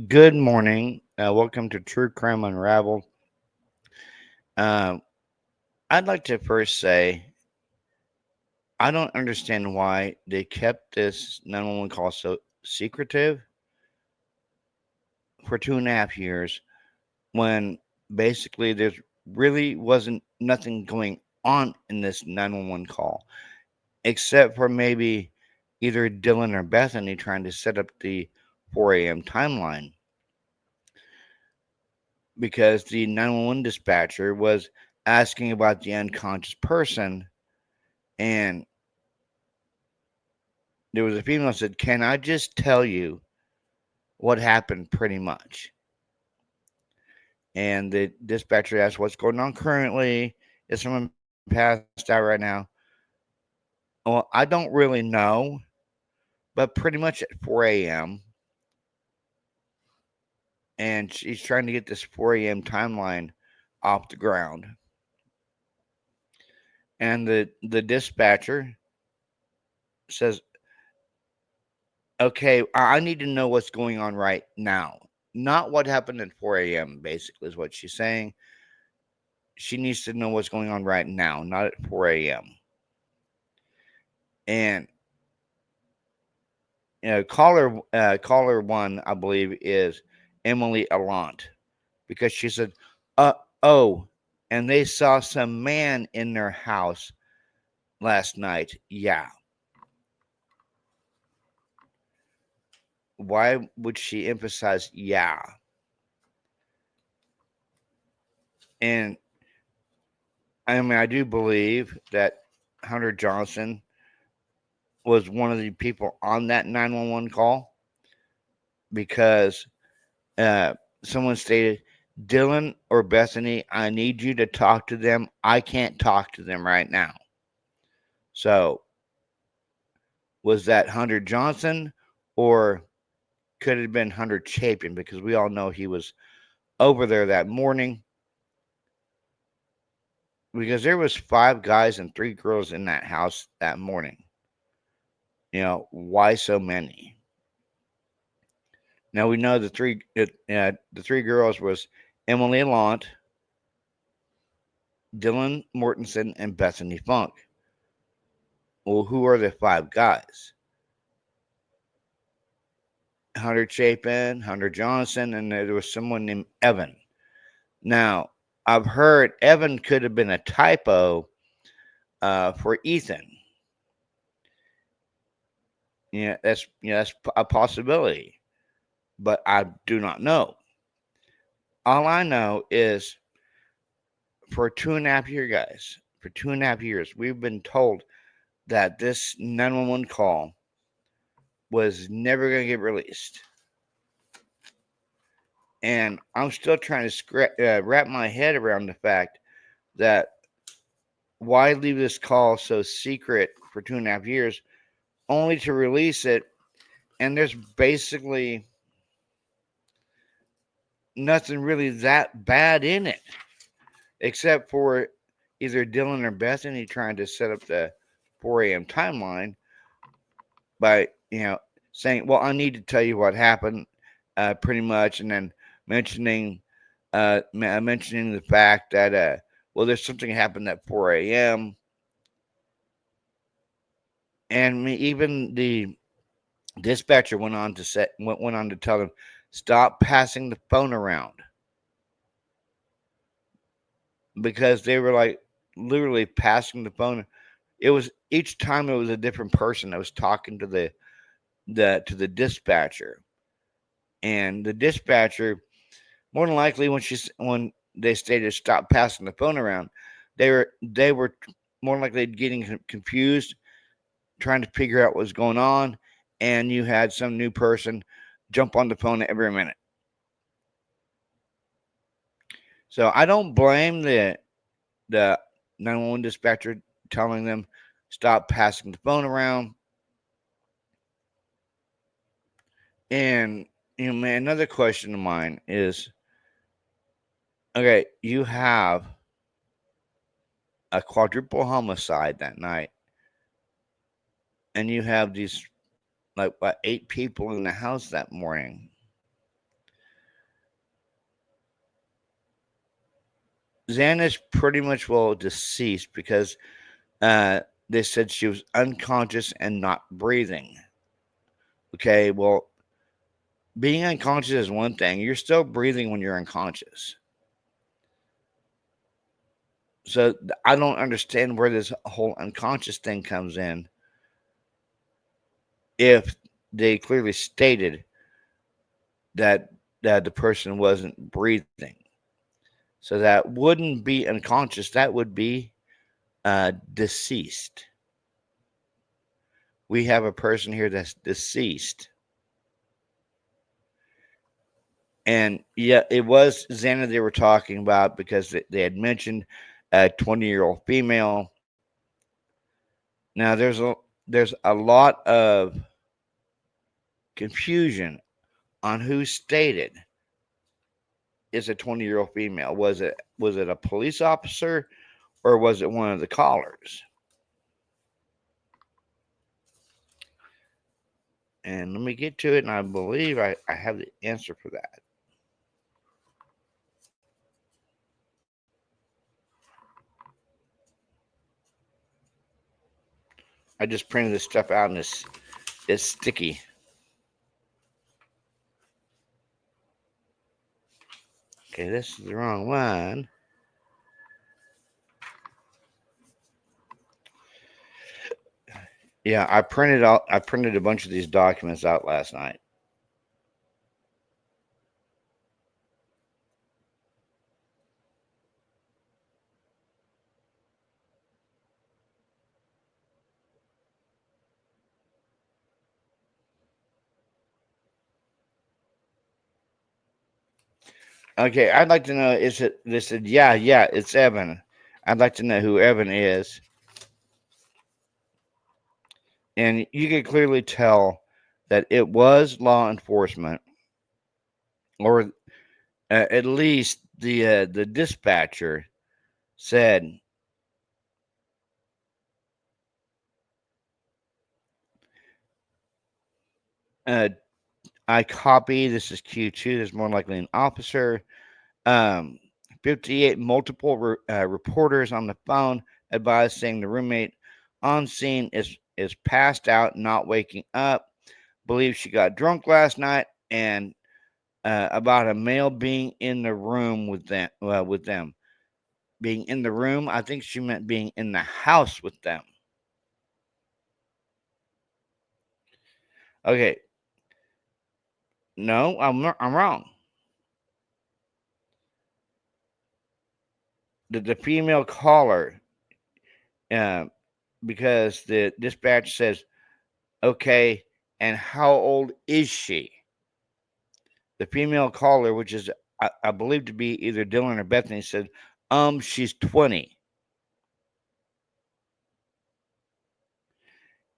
Good morning. Welcome to True Crime Unraveled. Uh, I'd like to first say I don't understand why they kept this 911 call so secretive for 2.5 years when basically there really wasn't nothing going on in this 911 call except for maybe either Dylan or Bethany trying to set up the 4 a.m. timeline because the 911 dispatcher was asking about the unconscious person. And there was a female that said, "Can I just tell you what happened pretty much?" And the dispatcher asked, "What's going on currently? Is someone passed out right now?" Well, I don't really know, but pretty much at 4 a.m., and she's trying to get this 4 a.m. timeline off the ground. And the dispatcher says, "Okay, I need to know what's going on right now. Not what happened at 4 a.m., basically, is what she's saying. She needs to know what's going on right now, not at 4 a.m." And caller one, I believe, is Emily Alant because she said, "Uh oh," and they saw some man in their house last night. Yeah, why would she emphasize yeah? And I mean, I do believe that Hunter Johnson was one of the people on that 911 call because uh, someone stated, "Dylan or Bethany, I need you to talk to them. I can't talk to them right now." So, was that Hunter Johnson or could it have been Hunter Chapin? Because we all know he was over there that morning because there was 5 guys and 3 girls in that house that morning. Why so many? Now we know the 3 girls was Emily Lant, Dylan Mortensen, and Bethany Funk. Well, who are the 5 guys? Hunter Chapin, Hunter Johnson, and there was someone named Evan. Now, I've heard Evan could have been a typo for Ethan. That's a possibility, but I do not know. All I know is for 2.5 year guys, for 2.5 years, we've been told that this 911 call was never going to get released. And I'm still trying to wrap my head around the fact that why leave this call so secret for 2.5 years only to release it, and there's basically nothing really that bad in it except for either Dylan or Bethany trying to set up the 4 a.m. timeline by saying, "Well, I need to tell you what happened," pretty much, and then mentioning mentioning the fact that well, there's something happened at 4 a.m. And even the dispatcher went on to tell them, "Stop passing the phone around," because they were like literally passing the phone. It was each time it was a different person that was talking to the dispatcher, and the dispatcher more than likely when they stated stop passing the phone around, they were more than likely getting confused, trying to figure out what was going on, and you had some new person jump on the phone every minute. So I don't blame the 911 dispatcher telling them stop passing the phone around. And man, another question of mine is, okay, you have a quadruple homicide that night, and you have these like what 8 people in the house that morning. Xana's pretty much deceased because uh, they said she was unconscious and not breathing. Okay, well, being unconscious is one thing. You're still breathing when you're unconscious. So I don't understand where this whole unconscious thing comes in if they clearly stated that the person wasn't breathing. So that wouldn't be unconscious. That would be deceased. We have a person here that's deceased. And yeah, it was Xana they were talking about because they had mentioned a 20-year-old female. Now there's a lot of confusion on who stated is a 20-year-old female. Was it a police officer or was it one of the callers? And let me get to it, and I believe I have the answer for that. I just printed this stuff out and it's sticky. Okay, this is the wrong one. Yeah, I printed a bunch of these documents out last night. Okay, I'd like to know is it they said, yeah, it's Evan. I'd like to know who Evan is. And you could clearly tell that it was law enforcement, or at least the dispatcher said, uh, "I copy. This is Q2. There's more likely an officer. Um, 58 multiple reporters on the phone advised saying the roommate on scene is passed out, not waking up. Believes she got drunk last night, and about a male being in the room with them. Being in the room, I think she meant being in the house with them. Okay, no, I'm wrong. The female caller, uh, because the dispatch says, okay, and how old is she? The female caller, which is I believe to be either Dylan or Bethany, said, she's 20.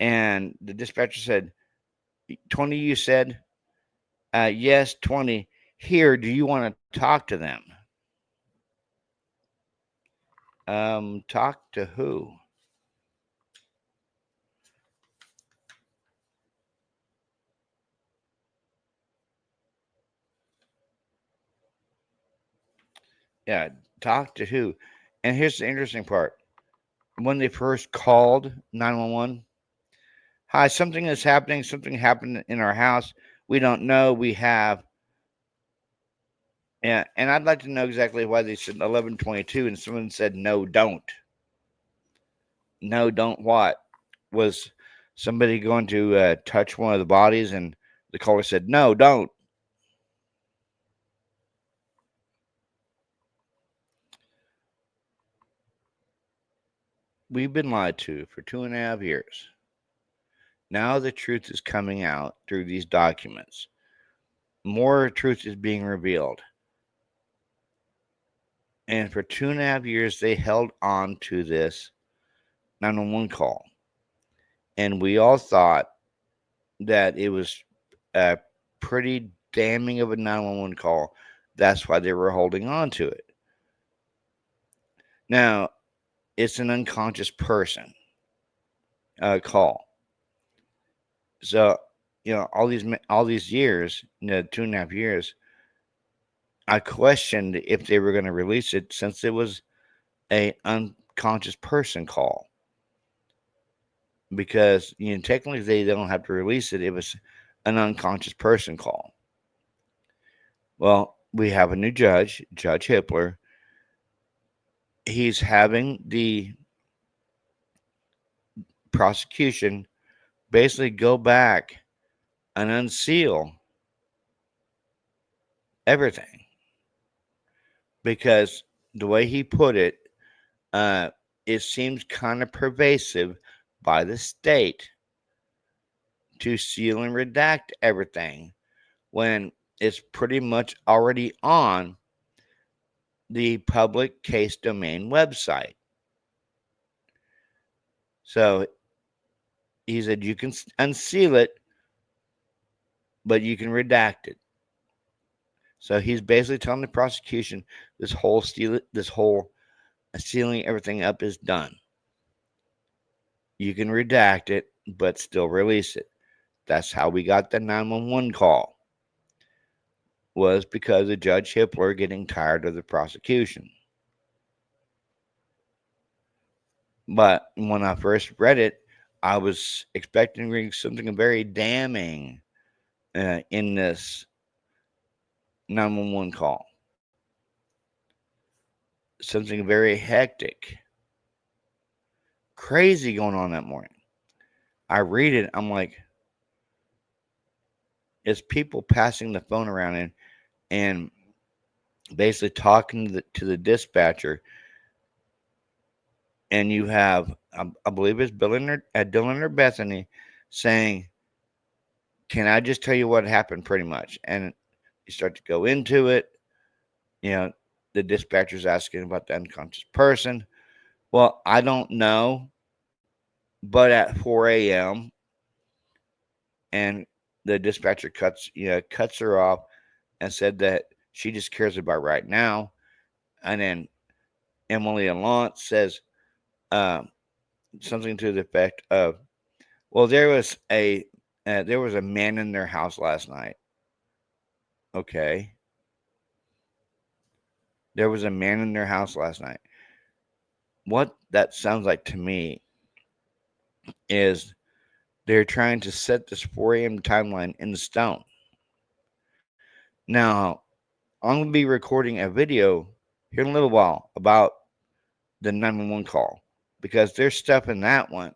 And the dispatcher said, 20, you said? Yes, 20. Here, do you want to talk to them? Talk to who? Yeah, talk to who? And here's the interesting part. When they first called 911, hi, something is happening. Something happened in our house. We don't know. We have. Yeah, and I'd like to know exactly why they said 11:22 and someone said no, don't. No, don't what? Was somebody going to touch one of the bodies and the caller said no, don't. We've been lied to for 2.5 years. Now the truth is coming out through these documents. More truth is being revealed. And for 2.5 years, they held on to this 911 call. And we all thought that it was a pretty damning of a 911 call. That's why they were holding on to it. Now, it's an unconscious person call. So, all these years, 2.5 years, I questioned if they were going to release it since it was a unconscious person call, because technically they don't have to release it. It was an unconscious person call. Well, we have a new judge, Judge Hippler. He's having the prosecution basically go back and unseal everything, because the way he put it, it seems kind of pervasive by the state to seal and redact everything when it's pretty much already on the public case domain website. So he said you can unseal it, but you can redact it. So he's basically telling the prosecution this whole sealing everything up is done. You can redact it, but still release it. That's how we got the 911 call. Was because of Judge Hippler getting tired of the prosecution. But when I first read it, I was expecting to read something very damning in this 911 call. Something very hectic, crazy going on that morning. I read it, I'm like, it's people passing the phone around and basically talking to the dispatcher. And you have, I believe it's Dylan or Bethany saying, can I just tell you what happened pretty much? And you start to go into it. The dispatcher's asking about the unconscious person. Well, I don't know, but at 4 a.m., and the dispatcher cuts her off and said that she just cares about right now. And then Emily Allant says something to the effect of, well, there was a man in their house last night. Okay. There was a man in their house last night. What that sounds like to me is they're trying to set this 4 a.m. timeline in stone. Now, I'm going to be recording a video here in a little while about the 911 call, because there's stuff in that one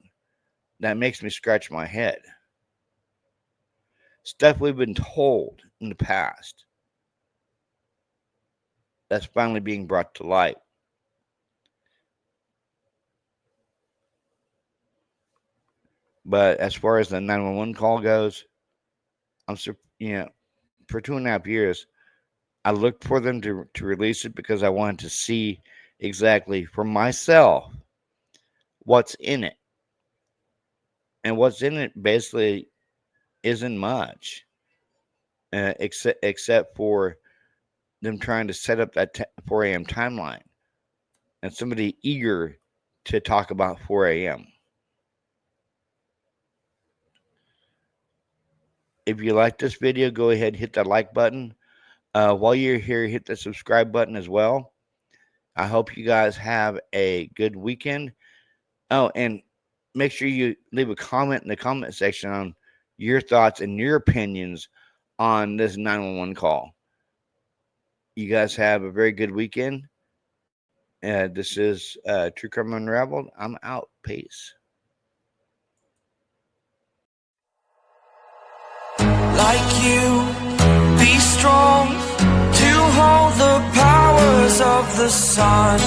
that makes me scratch my head. Stuff we've been told in the past that's finally being brought to light. But as far as the 911 call goes, for 2.5 years, I looked for them to release it because I wanted to see exactly for myself what's in it. And what's in it basically isn't much, except for them trying to set up that 4 a.m. timeline and somebody eager to talk about 4 a.m. If you like this video, go ahead and hit that like button. While you're here, hit the subscribe button as well. I hope you guys have a good weekend. Oh, and make sure you leave a comment in the comment section on your thoughts and your opinions on this 911 call. You guys have a very good weekend. This is True Crime Unraveled. I'm out. Peace. Like you, be strong to hold the powers of the sun.